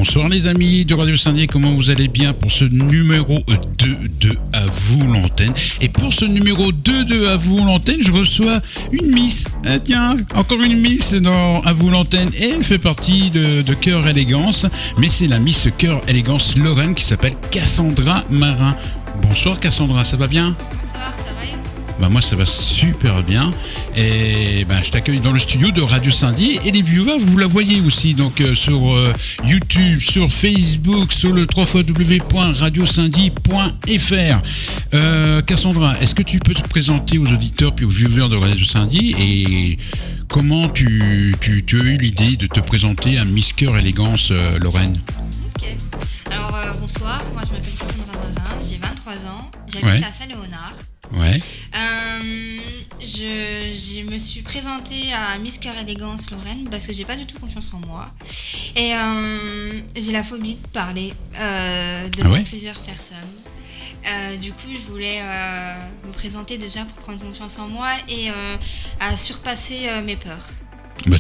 Bonsoir les amis de Radio Saint-Dié, comment vous allez bien pour ce numéro 2 de À vous l'antenne. Et pour ce numéro 2 de À vous l'antenne, je reçois une Miss. Ah, tiens, encore une Miss dans À vous l'antenne. Et elle fait partie de Cœur Élégance, mais c'est la Miss Cœur Élégance Lorraine qui s'appelle Cassandra Marin. Bonsoir Cassandra, ça va bien ? Bonsoir, ça va et vous ? Moi ça va super bien et je t'accueille dans le studio de Radio Saint-Dié et les viewers vous la voyez aussi donc sur YouTube, sur Facebook, sur le www.radiosaint-dié.fr. Cassandra, est-ce que tu peux te présenter aux auditeurs puis aux viewers de Radio Saint-Dié et comment tu as eu l'idée de te présenter à Miss Cœur Élégance Lorraine ? Ok, alors bonsoir, moi je m'appelle Cassandra Marin, j'ai 23 ans, j'habite à Saint-Léonard. Ouais. Je me suis présentée à Miss Cœur Élégance Lorraine parce que j'ai pas du tout confiance en moi et j'ai la phobie de parler devant plusieurs personnes. Du coup, je voulais me présenter déjà pour prendre confiance en moi et à surpasser mes peurs.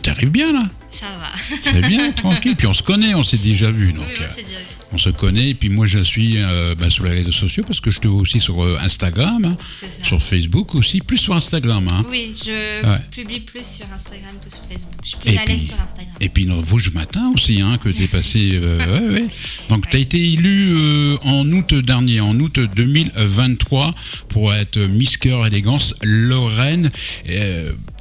T'arrives bien là. Ça va. C'est bien, tranquille. Puis on se connaît, on s'est déjà vu. Donc, oui, on s'est déjà vu. On se connaît. Et puis moi, je suis sur les réseaux sociaux parce que je te vois aussi sur Instagram, sur Facebook aussi, plus sur Instagram. Hein. Oui, je publie plus sur Instagram que sur Facebook. Je suis plus à l'aise sur Instagram. Et puis Vosges Matin aussi, que tu es passé. Donc tu as été élue en août dernier, en août 2023, pour être Miss Cœur Élégance Lorraine.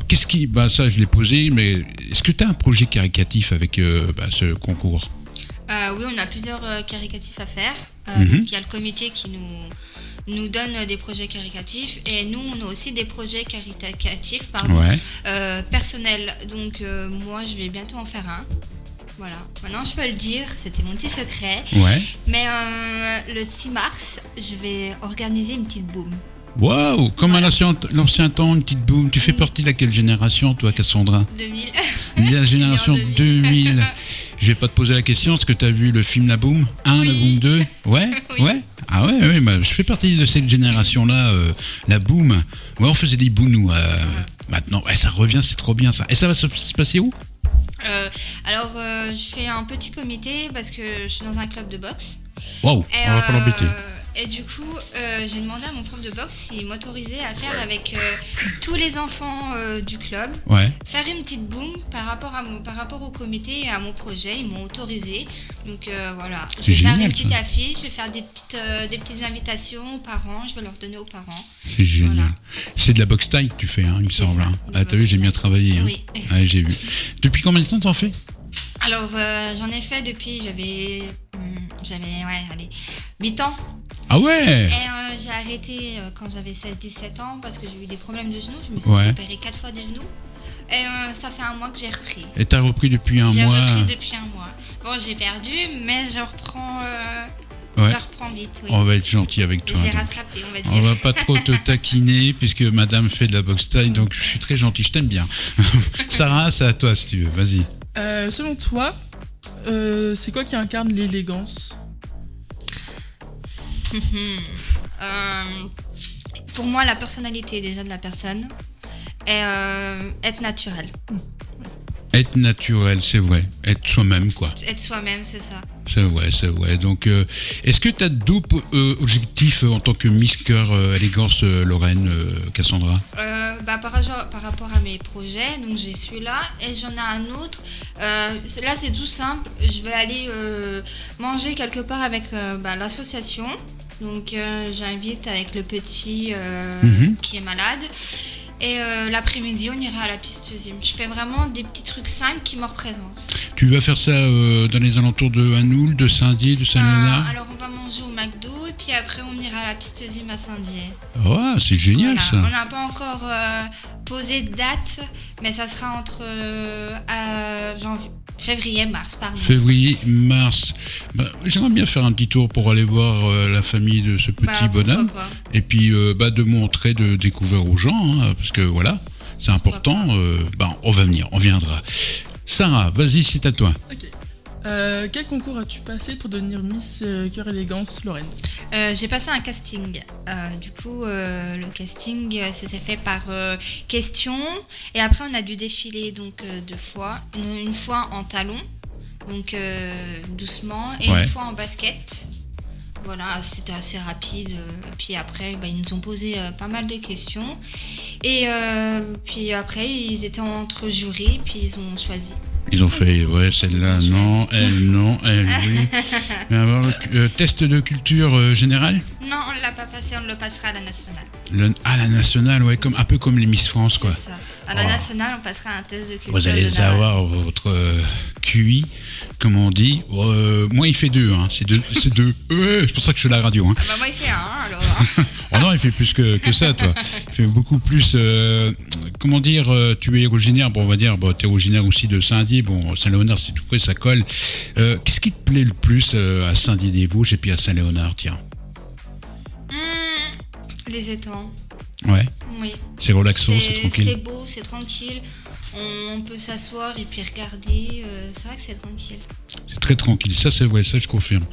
Qu'est-ce qui, ça je l'ai posé, mais est-ce que tu as un projet caricatif avec ce concours ? Oui, on a plusieurs caricatifs à faire. Donc, il y a le comité qui nous donne des projets caricatifs et nous, on a aussi des projets caricatifs personnels. Donc, moi, je vais bientôt en faire un. Voilà, maintenant je peux le dire, c'était mon petit secret. Ouais. Mais le 6 mars, je vais organiser une petite boum. Waouh, comme à l'ancien temps, une petite boum. Tu fais partie de laquelle génération, toi, Cassandra ? 2000. La génération 2000. Je vais pas te poser la question, est-ce que tu as vu le film La Boum 1, La Boum 2 ? Ouais. Ah ouais, je fais partie de cette génération-là, La Boum. Ouais, on faisait des bounous. Maintenant, ça revient, c'est trop bien ça. Et ça va se passer où ? Alors, je fais un petit comité parce que je suis dans un club de boxe. Waouh, on va pas l'embêter. Et du coup, j'ai demandé à mon prof de boxe s'il m'autorisait à faire avec tous les enfants du club, faire une petite boum par rapport au comité et à mon projet. Ils m'ont autorisé. Donc voilà, je vais faire une petite affiche, je vais faire des petites invitations aux parents, je vais leur donner aux parents. C'est génial. Voilà. C'est de la boxe taille que tu fais, il me semble. T'as vu, j'ai bien travaillé. Oui. J'ai vu. Depuis combien de temps t'en fais ? Alors, j'en ai fait depuis, j'avais 8 ans. Ah ouais. Et j'ai arrêté quand j'avais 16-17 ans parce que j'ai eu des problèmes de genoux. Je me suis opéré 4 fois des genoux. Et ça fait un mois que j'ai repris. Et t'as repris depuis un mois ? J'ai repris depuis un mois. Bon, j'ai perdu, mais je reprends vite. Oui. On va être gentil avec toi. J'ai rattrapé, on va dire. On va pas trop te taquiner puisque madame fait de la boxe taille, donc je suis très gentil, je t'aime bien. Sarah, c'est à toi si tu veux, vas-y. Selon toi, c'est quoi qui incarne l'élégance ? Pour moi, la personnalité déjà de la personne et être naturel. Être naturel, c'est vrai. Être soi-même, quoi. Être soi-même, c'est ça. C'est vrai. Donc, est-ce que tu as d'autres objectifs en tant que Miss Cœur Élégance Lorraine, Cassandra ? Par rapport à mes projets, donc j'ai celui-là et j'en ai un autre. Là, c'est tout simple. Je vais aller manger quelque part avec l'association. Donc, j'invite avec le petit qui est malade. Et l'après-midi, on ira à la piste gym. Je fais vraiment des petits trucs simples qui me représentent. Tu vas faire ça dans les alentours de Hanoul, de Saint-Dié, de Saint-Léonard ? Alors, on va manger au McDo et puis après, on ira à la piste gym à Saint-Dié. Oh, c'est génial ça. On n'a pas encore posé de date, mais ça sera entre février-mars, pardon. Février-mars. J'aimerais bien faire un petit tour pour aller voir la famille de ce petit bonhomme. Et puis de montrer, de découvrir aux gens, parce que voilà, c'est important. On va venir, on viendra. Sarah, vas-y, c'est à toi. Ok. Quel concours as-tu passé pour devenir Miss Cœur Élégance Lorraine ? J'ai passé un casting. Du coup, le casting s'est fait par questions. Et après, on a dû défiler donc 2 fois. Une fois en talons donc doucement, et Ouais. une fois en basket. Voilà, c'était assez rapide. Puis après, ils nous ont posé pas mal de questions. Et puis après, ils étaient entre jurys, puis ils ont choisi. Ils ont fait, ouais, celle-là, Ils ont non, elle, oui. Mais alors, test de culture générale. Non, on ne l'a pas passé, on le passera à la nationale. La nationale, ouais, un peu comme les Miss France, quoi. C'est ça. À la nationale, on passera un test de culture Vous allez générale. avoir votre QI, comme on dit. Moi, il fait 2, hein. C'est deux. Ouais, c'est pour ça que je suis à la radio, hein. Ah bah moi, il fait un, alors. Hein. Oh non, il fait plus que ça, toi. Il fait beaucoup plus. Comment dire, tu es originaire, on va dire, tu es originaire aussi de Saint-Dié. Bon, Saint-Léonard, c'est tout près, ça colle. Qu'est-ce qui te plaît le plus à Saint-Dié-des-Vosges et puis à Saint-Léonard, tiens? Les étangs. Ouais, Oui. c'est relaxant, c'est tranquille. C'est beau, c'est tranquille. On peut s'asseoir et puis regarder. C'est vrai que c'est tranquille. C'est très tranquille, ça c'est vrai, ça je confirme.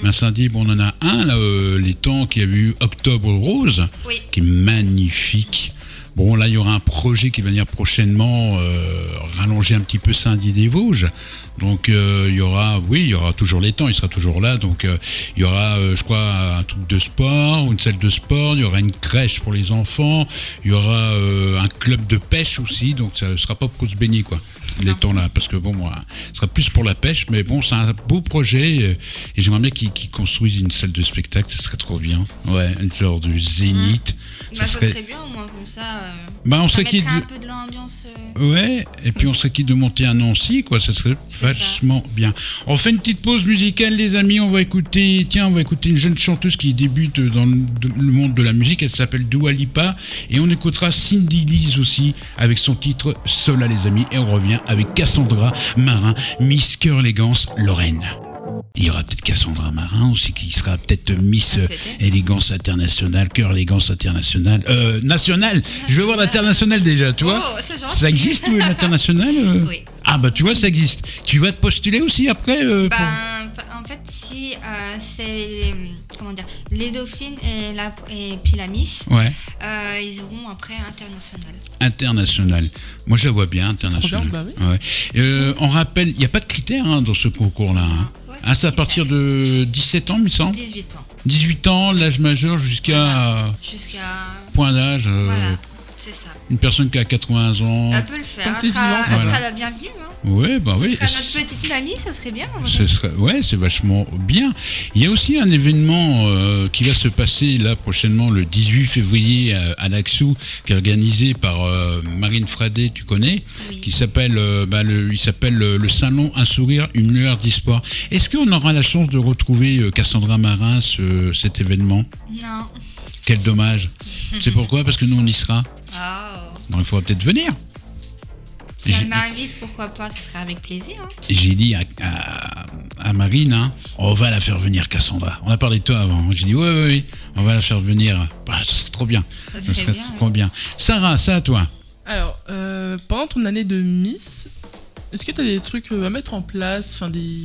Mais à Saint-Dié, on en a un, là, les temps qui a eu Octobre Rose, Oui. qui est magnifique. Bon, là, il y aura un projet qui va venir prochainement rallonger un petit peu Saint-Dié-des-Vosges. Donc, il y aura toujours l'étang, il sera toujours là. Donc, il y aura, je crois, un truc de sport, une salle de sport, il y aura une crèche pour les enfants, il y aura un club de pêche aussi. Donc, ça ne sera pas pour se baigner, quoi, l'étang là. Parce que, bon, moi, ce sera plus pour la pêche. Mais bon, c'est un beau projet et j'aimerais bien qu'ils construisent une salle de spectacle, ce serait trop bien. Ouais, un genre du Zénith. Ça serait bien au moins comme ça. On Ça serait mettrait quitte. un peu de l'ambiance. Ouais, et puis on serait quitte de monter à Nancy, quoi, ça serait C'est vachement bien. On fait une petite pause musicale, les amis, on va écouter une jeune chanteuse qui débute dans le monde de la musique, elle s'appelle Dua Lipa, et on écoutera Cindy Lise aussi, avec son titre Sola, les amis, et on revient avec Cassandra Marin, Miss Cœur Élégance Lorraine. Il y aura peut-être Cassandra Marin aussi qui sera peut-être Miss Peut-être. Élégance Internationale, Cœur Élégance Internationale. Nationale. Je vais voir l'international déjà, tu vois. Oh, c'est gentil. Ça existe, oui, l'international Oui. Ah bah tu vois, ça existe. Tu vas te postuler aussi après En fait, si c'est les dauphines et puis la Miss, Ouais, ils iront après international. international. Moi, je la vois bien, international. Trop bien, bah Ouais. On rappelle, il n'y a pas de critères dans ce concours-là. Hein. Ouais, Ah, c'est à partir de 17 ans, il me semble. 18 ans. 18 ans, l'âge majeur jusqu'à Jusqu'à. point d'âge. Voilà, c'est ça. Une personne qui a 80 ans. Elle peut le faire. Tant que Elle t'es sera, vivant, elle voilà. sera la bienvenue. Hein. Ouais, bah oui. Elle sera notre petite mamie, ça serait bien. en Ce vrai. serait, ouais, c'est vachement bien. Il y a aussi un événement qui va se passer là prochainement le 18 février à Naxou, qui est organisé par Marine Fradet, tu connais, Oui. qui s'appelle, il s'appelle le Salon Un Sourire, une lueur d'espoir. Est-ce qu'on aura la chance de retrouver Cassandra Marin cet événement? Non. Quel dommage. C'est pourquoi? Parce que nous on y sera. Oh. Donc il faudra peut-être venir. Si J'ai- elle m'invite, pourquoi pas, ce serait avec plaisir. Hein. Et j'ai dit à Marine, hein, on va la faire venir, Cassandra. On a parlé de toi avant. J'ai dit, oui, on va la faire venir. Bah, ça serait trop bien. Ça serait bien, trop bien. Sarah, ça à toi. Alors, pendant ton année de Miss, est-ce que tu as des trucs à mettre en place, enfin des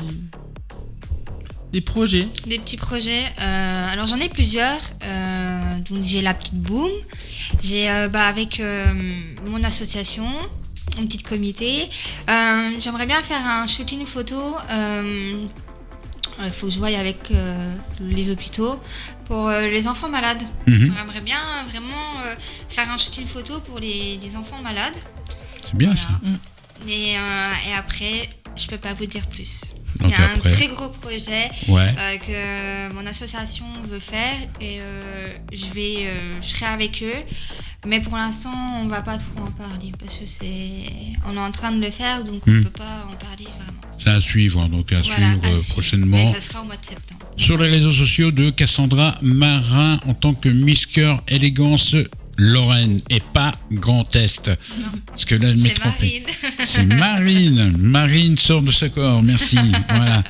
projets? Des petits projets. Alors j'en ai plusieurs. Donc j'ai la petite Boom. J'ai avec mon association, un petit comité. J'aimerais bien faire un shooting photo. Il faut que je voie avec les hôpitaux pour les enfants malades. Mhm. J'aimerais bien vraiment faire un shooting photo pour les enfants malades. C'est bien Voilà. ça. Et après, je peux pas vous dire plus. Donc Il y a après- un très gros projet Ouais. que mon association veut faire et je serai avec eux. Mais pour l'instant, on va pas trop en parler parce que on est en train de le faire, donc on peut pas en parler vraiment. C'est à suivre, hein, donc à Voilà, suivre à suivre. prochainement. Mais ça sera au mois de septembre. Sur les réseaux sociaux de Cassandra Marin en tant que Miss Cœur Élégance Lorraine et pas Grand Est. Parce que là, je m'ai C'est trompé. Marine. C'est Marine. Marine sort de sa corps. Merci. Voilà.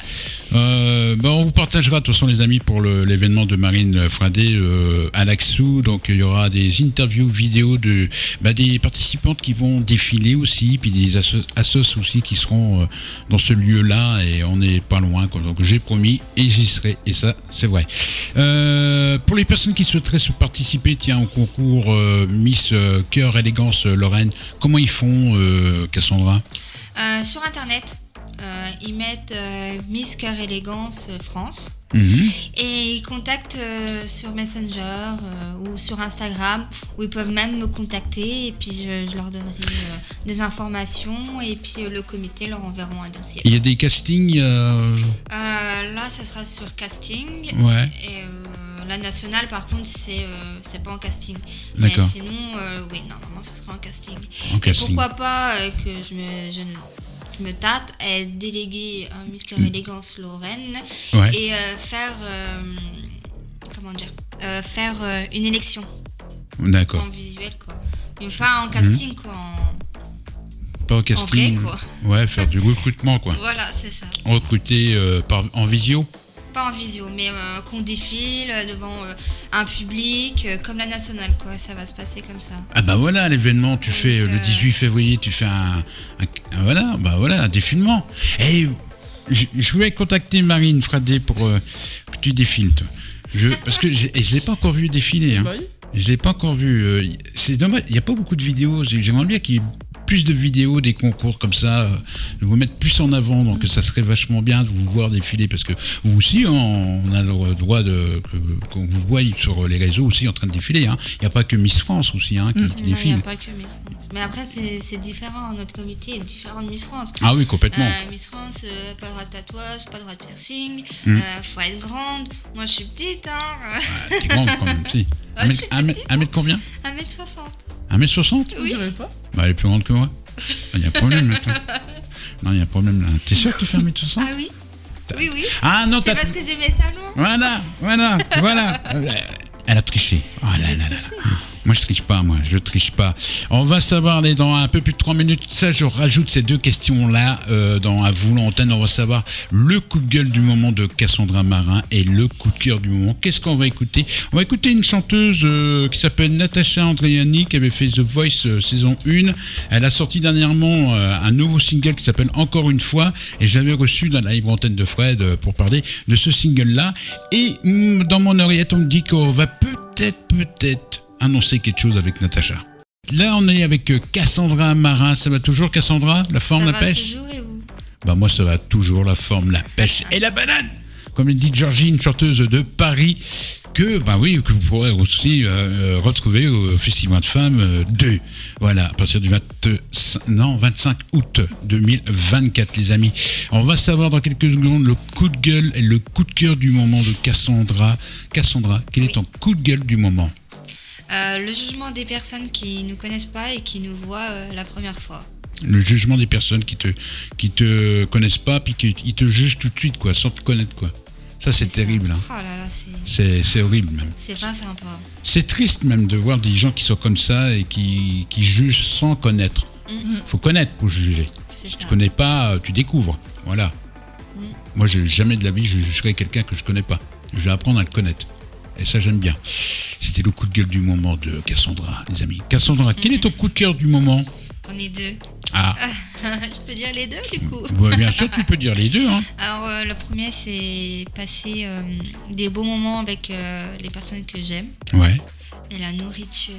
On vous partagera de toute façon les amis pour l'événement de Marine Fradet à Laxou. Donc il y aura des interviews vidéo des participantes qui vont défiler aussi, puis des assos aussi qui seront dans ce lieu-là et on n'est pas loin, quoi. Donc j'ai promis et j'y serai et ça c'est vrai. Pour les personnes qui souhaiteraient se participer au concours Miss Cœur Élégance Lorraine, comment ils font Cassandra? Sur internet. ils mettent Miss Cœur Élégance France. Mhm. Et ils contactent sur Messenger ou sur Instagram, où ils peuvent même me contacter et puis je leur donnerai des informations et puis le comité leur enverra un dossier. Il y a des castings. Là, ça sera sur casting. Ouais. Et la nationale, par contre, c'est pas en casting. D'accord. Mais sinon, oui, normalement, ça sera en casting. En Et casting. pourquoi pas que je me tâte à être déléguée à Miss Cœur Élégance Lorraine Ouais. et faire faire une élection D'accord. en visuel, quoi. Mais pas en casting, quoi. Pas en casting. vrai, quoi. Ouais, faire du recrutement, quoi. Voilà, c'est ça. Recruter en visio. Pas en visio, mais qu'on défile devant un public, comme la nationale, quoi. Ça va se passer comme ça. Ah bah voilà, l'événement, tu fais le 18 février, tu fais un défilement. Et je voulais contacter Marine Fradé pour que tu défiles, toi. Parce que je l'ai pas encore vu défiler. Hein. Bah oui. Je l'ai pas encore vu. C'est dommage, il n'y a pas beaucoup de vidéos. J'aimerais bien qu'il y ait plus de vidéos, des concours comme ça, de vous mettre plus en avant. Donc ça serait vachement bien de vous voir défiler, parce que vous aussi, on a le droit qu'on vous voie sur les réseaux aussi en train de défiler. Hein. Il n'y a pas que Miss France aussi qui Non, il n'y défile. a pas que Miss France. Mais après, c'est différent. Notre comité est différent de Miss France. Ah oui, complètement. Miss France, pas le droit de tatouage, pas le droit de piercing. Faut être grande. Moi, je suis petite, hein. T'es grande quand même, si. Ouais, je suis petite, Un mètre combien 1m60. 1m60 Je dirais pas. Bah, elle est plus grande que moi. Il y a un problème là. Non, il y a un problème là. T'es sûr que tu fais 1m60 Ah oui. Oui. Ah non, C'est t'as. parce que j'ai mes talons. Voilà. Elle a triché. Oh là là là. Moi, je triche pas. On va savoir, dans un peu plus de 3 minutes, ça, je rajoute ces deux questions-là dans À vous l'antenne. On va savoir le coup de gueule du moment de Cassandra Marin et le coup de cœur du moment. Qu'est-ce qu'on va écouter ? On va écouter une chanteuse qui s'appelle Natacha Andreani, qui avait fait The Voice saison 1. Elle a sorti dernièrement un nouveau single qui s'appelle Encore une fois, et j'avais reçu dans la libre antenne de Fred pour parler de ce single-là. Et dans mon oreillette, on me dit qu'on va peut-être annoncer quelque chose avec Natacha. Là, on est avec Cassandra Marin. Ça va toujours, Cassandra? La forme, Ça la va pêche? toujours, et vous? Bah moi, ça va toujours, la forme, la pêche et la banane. Comme le dit Georgine, chanteuse de Paris, que vous pourrez aussi retrouver au Festival de Femmes 2. Voilà, à partir du 25 août 2024, les amis. On va savoir dans quelques secondes le coup de gueule et le coup de cœur du moment de Cassandra. Cassandra, quel est ton coup de gueule du moment? Le jugement des personnes qui ne nous connaissent pas et qui nous voient la première fois. Le jugement des personnes qui te connaissent pas, puis qui te jugent tout de suite, quoi, sans te connaître, quoi. Ça, c'est terrible. Hein. Oh là là, C'est horrible, même. c'est pas sympa. C'est triste, même, de voir des gens qui sont comme ça et qui jugent sans connaître. Faut connaître pour juger. C'est Si ça. tu connais pas, tu découvres. Voilà. Moi, jamais de la vie, je jugerai quelqu'un que je connais pas. Je vais apprendre à le connaître. Et ça, j'aime bien. C'était le coup de gueule du moment de Cassandra, les amis. Cassandra, quel est ton coup de cœur du moment? On est deux. Ah, Je peux dire les deux, du coup. ouais, bien sûr, tu peux dire les deux. Hein. Alors, le premier, c'est passer des beaux moments avec les personnes que j'aime. Ouais. Et la nourriture.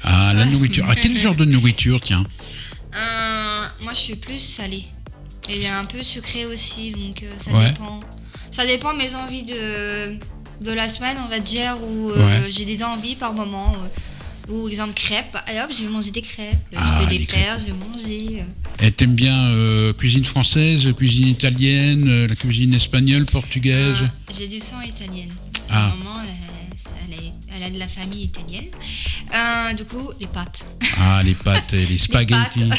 Ah, la nourriture. Ah, quel genre de nourriture, tiens? Moi, je suis plus salée. Et un peu sucrée aussi, donc ça Ouais. dépend. Ça dépend de mes envies de la semaine, on va dire, où Ouais. j'ai des envies par moment. Ou exemple crêpes, alors je vais manger des crêpes, Ah, je vais les les faire, je vais manger. Et t'aimes bien cuisine française, cuisine italienne, la cuisine espagnole, portugaise? J'ai du sang italienne. Ah. Ma maman, elle a de la famille italienne. Du coup, les pâtes. Ah, les pâtes, les spaghettis.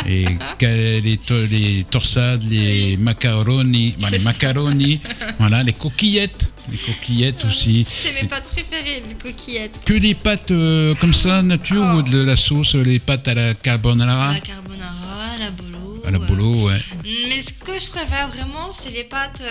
Et les torsades, les macaroni, les macaronis, voilà, les coquillettes aussi. C'est mes pâtes préférées, les coquillettes. Que des pâtes comme ça, nature, ou de la sauce, les pâtes à la carbonara? La carbonara, la bolo. À la bolo, ouais. Mais ce que je préfère vraiment, c'est les pâtes.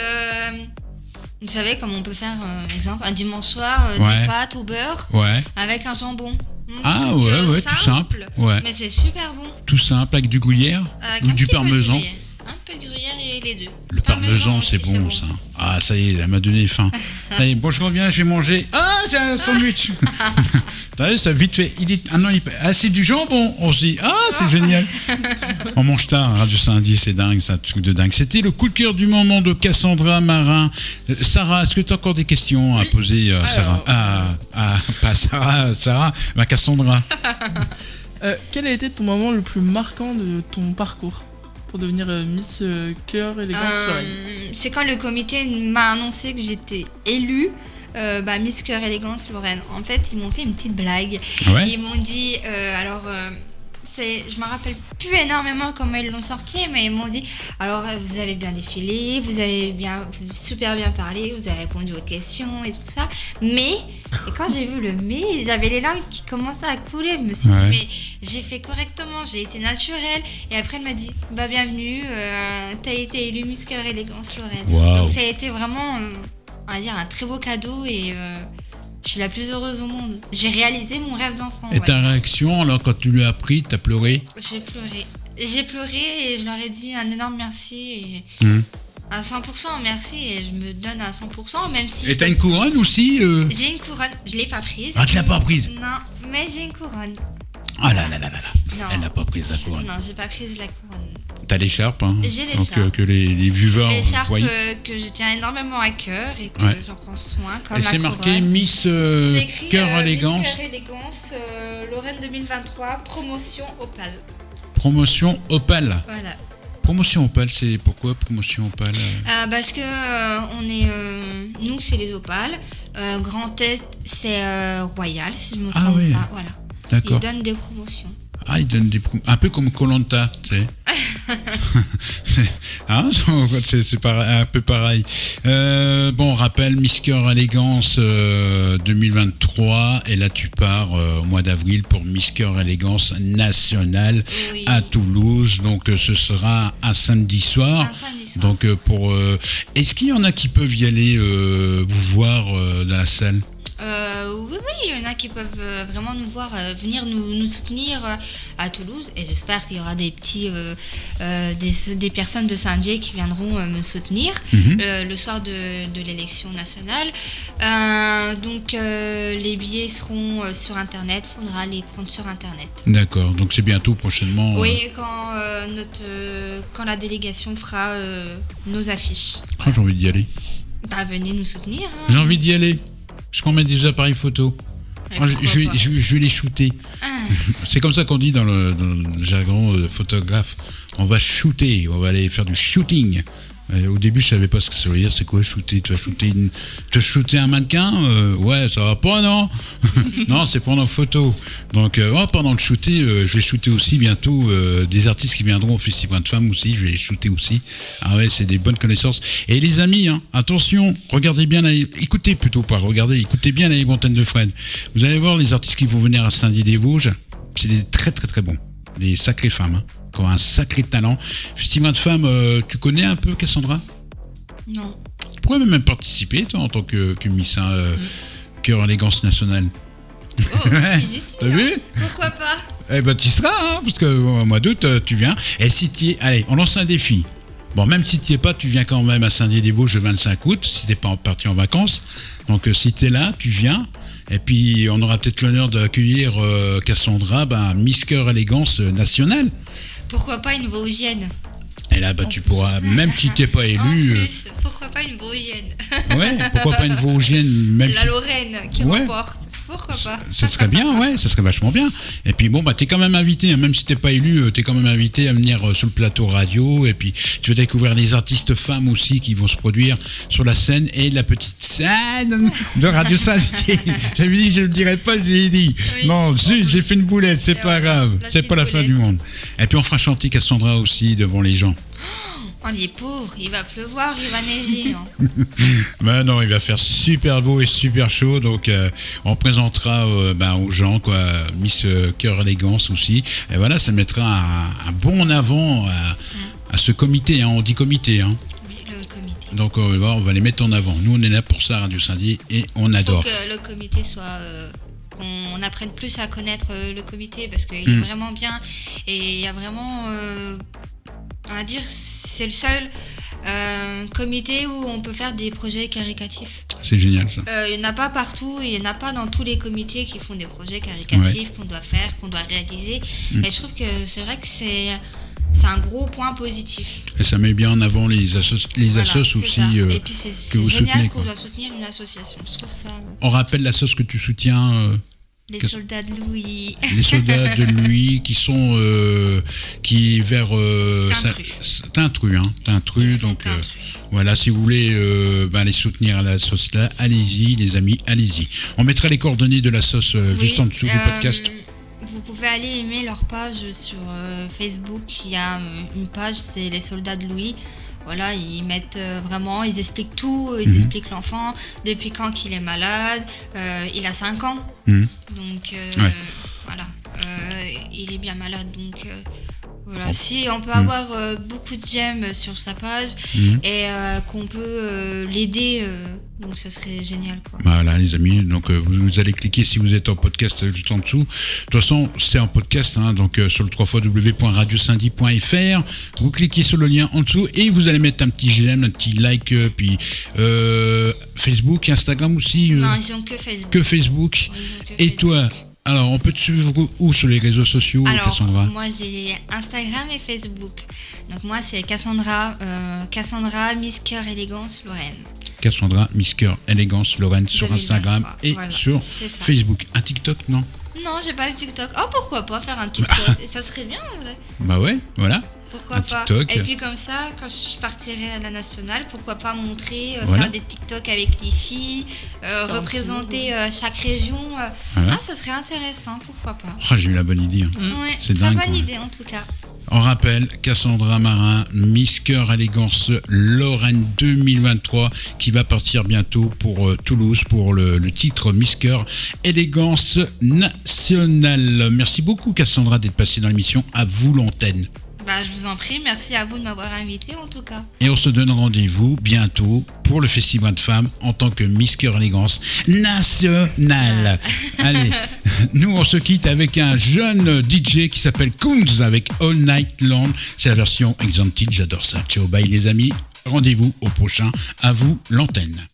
Vous savez, comme on peut faire, exemple, un dimanche soir, Ouais. des pâtes au beurre Ouais. avec un jambon. Ah Donc, ouais, tout simple. Ouais. Mais c'est super bon. Tout simple, avec du gruyère Avec ou un du petit peu de parmesan. gruyère. Un peu de gruyère et les deux. Le parmesan, c'est aussi, bon, ça. Ah, ça y est, elle m'a donné faim. Allez, bon, je reviens, je vais manger. Ah, c'est un sandwich. T'as vu, ça vite fait. C'est du jambon. On se dit, c'est génial. On mange tard, Radio Saint-Denis, c'est dingue, c'est un truc de dingue. C'était le coup de cœur du moment de Cassandra Marin. Sarah, est-ce que tu as encore des questions à poser, Sarah? Pas Sarah, Cassandra. Quel a été ton moment le plus marquant de ton parcours pour devenir Miss Cœur Élégance Lorraine? C'est quand le comité m'a annoncé que j'étais élue Miss Cœur Élégance Lorraine. En fait, ils m'ont fait une petite blague. Ouais. Ils m'ont dit, je me rappelle plus énormément comment ils l'ont sorti, mais ils m'ont dit, alors vous avez bien défilé, vous avez super bien parlé, vous avez répondu aux questions et tout ça, et quand j'ai vu le mais, j'avais les larmes qui commençaient à couler. Je me suis dit, mais j'ai fait correctement, j'ai été naturelle. Et après, elle m'a dit, bienvenue, t'as été élue Miss Cœur Élégance Lorraine. Wow. Donc ça a été vraiment, on va dire, un très beau cadeau et je suis la plus heureuse au monde. J'ai réalisé mon rêve d'enfant. Et ta réaction, alors, quand tu l'as appris, t'as pleuré? J'ai pleuré et je leur ai dit un énorme merci. Et à 100%, merci, et je me donne à 100%, même si... Et t'as une couronne aussi J'ai une couronne, je l'ai pas prise. Ah, tu l'as pas prise? Non, mais j'ai une couronne. Ah là. Non. Elle n'a pas prise la couronne. Non, j'ai pas prise la couronne. T'as l'écharpe, hein? J'ai l'écharpe. Donc que les viewers L'écharpe voient. que je tiens énormément à cœur et que j'en prends soin, comme et la c'est marqué couronne. Miss C'est écrit Cœur Élégance. Miss Cœur Élégance Lorraine 2023, promotion Opal. Promotion Opal. Voilà. Promotion Opal, c'est pourquoi promotion Opal? Parce que nous c'est les Opales, Grand Est c'est Royal, si je me trompe pas. Voilà. D'accord. Ils donnent des promotions. Ah, ils donnent un peu comme Koh-Lanta, tu sais. C'est un peu pareil. On rappelle Miss Cœur Élégance 2023, et là tu pars au mois d'avril pour Miss Cœur Élégance nationale à Toulouse. Donc ce sera un samedi soir. Donc est-ce qu'il y en a qui peuvent y aller vous voir dans la salle? Oui, il y en a qui peuvent vraiment nous voir, venir nous soutenir à Toulouse, et j'espère qu'il y aura des des personnes de Saint-Dié qui viendront me soutenir le soir de l'élection nationale. Donc les billets seront sur internet, il faudra les prendre sur internet. D'accord, donc c'est bientôt, prochainement. Oui, quand la délégation fera nos affiches. Ah, j'ai envie d'y aller. Venez nous soutenir. Hein. J'ai envie d'y aller. Je prends des appareils photo. Je vais les shooter. C'est comme ça qu'on dit dans le jargon photographe. On va shooter, on va aller faire du shooting. Au début, je savais pas ce que ça voulait dire. C'est quoi shooter? Tu vas shooter un mannequin? Ouais, ça va pas, non? Non, c'est prendre en photo. Donc, pendant le shooter, je vais shooter aussi bientôt des artistes qui viendront au Festival de Femmes aussi. Je vais les shooter aussi. Ah ouais, c'est des bonnes connaissances. Et les amis, attention, regardez bien, écoutez bien la Libre Antenne de Fred. Vous allez voir les artistes qui vont venir à Saint-Dié-des-Vosges. C'est des très très très bons. Des sacrées femmes, qui ont un sacré talent. Festival de Femmes, tu connais un peu, Cassandra? Non. Tu pourrais même participer, toi, en tant que Miss Cœur Élégance nationale. Oh, si j'y suis. T'as vu? Pourquoi pas? Tu y seras, parce qu'au mois d'août, tu viens. Et si tu y es, allez, on lance un défi. Bon, même si tu n'y es pas, tu viens quand même à Saint-Dié-des-Vosges le 25 août, si tu n'es pas parti en vacances. Donc, si tu es là, tu viens. Et puis, on aura peut-être l'honneur d'accueillir Cassandra, Miss Cœur Élégance nationale. Pourquoi pas une Vosgienne? Et là, tu pourras, même si tu n'es pas élu... En plus, pourquoi pas une Vosgienne? Ouais, pourquoi pas une Vosgienne, même La Lorraine qui remporte. Pourquoi pas? Ça serait bien, ça serait vachement bien. Et puis t'es quand même invité, même si t'es pas élu, t'es quand même invité à venir sur le plateau radio. Et puis tu vas découvrir les artistes femmes aussi qui vont se produire sur la scène, et la petite scène de Radio Saint-Dié. J'avais dit que je le dirais pas, je l'ai dit. Oui. Non, j'ai fait une boulette, c'est pas grave, c'est pas la fin du monde. Et puis on fera chanter Cassandra aussi devant les gens. On est pauvre, il va pleuvoir, il va neiger. Non, il va faire super beau et super chaud, donc on présentera aux gens Miss Cœur Élégance aussi. Et voilà, ça mettra un bon en avant à ce comité, on dit comité. Oui, le comité. Donc on va les mettre en avant. Nous, on est là pour ça, Radio Saint-Dié, et on adore. Il faut que le comité soit... qu'on apprenne plus à connaître le comité, parce qu'il est vraiment bien, et il y a vraiment... on va dire, c'est le seul comité où on peut faire des projets caritatifs. C'est génial ça. Il n'y en a pas partout, il n'y en a pas dans tous les comités qui font des projets caricatifs qu'on doit faire, qu'on doit réaliser. Et je trouve que c'est vrai que c'est un gros point positif. Et ça met bien en avant les assos Voilà, aussi et puis c'est vous génial soutenez, qu'on quoi. doit soutenir une association. Je trouve ça. On rappelle l'assos que tu soutiens, Les soldats de Louis. les soldats de Louis qui sont qui vers Tintru, Ils sont donc Tintru. voilà, si vous voulez les soutenir à la sauce là, allez-y les amis, allez-y. On mettra les coordonnées de la sauce juste en dessous du podcast. Vous pouvez aller aimer leur page sur Facebook. Il y a une page, c'est les soldats de Louis. Voilà, ils mettent vraiment, ils expliquent tout, ils expliquent l'enfant, depuis quand il est malade, il a 5 ans, donc voilà, il est bien malade, donc voilà, si on peut avoir beaucoup de j'aime sur sa page et qu'on peut l'aider, donc ça serait génial, quoi. Voilà les amis, donc vous allez cliquer si vous êtes en podcast juste en dessous. De toute façon c'est en podcast, donc sur le www.radiosindie.fr, vous cliquez sur le lien en dessous et vous allez mettre un petit j'aime, un petit like, puis Facebook, Instagram aussi. Non, ils ont que Facebook. Que Facebook. Ils ont que Et Facebook. toi, alors on peut te suivre où sur les réseaux sociaux, Alors, Cassandra? moi j'ai Instagram et Facebook. Donc moi c'est Cassandra Miss Cœur Élégance Lorraine. Cassandra Miss Cœur Élégance Lorraine sur 2023, Instagram et voilà, sur c'est ça. Facebook. Un TikTok, non? Non, j'ai pas de TikTok. Oh, pourquoi pas faire un TikTok? Ça serait bien en vrai. Bah ouais, voilà. Pourquoi Un pas? TikTok. Et puis comme ça, quand je partirai à la nationale, pourquoi pas montrer, Voilà. faire des TikTok avec les filles, représenter chaque région. Voilà. Ah, ça serait intéressant, pourquoi pas? Oh, j'ai eu la bonne idée. Ouais, C'est très dingue, bonne quoi. idée en tout cas. On rappelle, Cassandra Marin, Miss Cœur Élégance Lorraine 2023, qui va partir bientôt pour Toulouse pour le titre Miss Cœur Élégance Nationale. Merci beaucoup Cassandra d'être passée dans l'émission. À vous l'antenne. Bah, je vous en prie, merci à vous de m'avoir invité en tout cas. Et on se donne rendez-vous bientôt pour le Festival de Femmes en tant que Miss Cœur Élégance Nationale. Allez, nous on se quitte avec un jeune DJ qui s'appelle Kunz avec All Night Long. C'est la version Exantil, j'adore ça. Ciao, bye les amis. Rendez-vous au prochain. À vous l'antenne.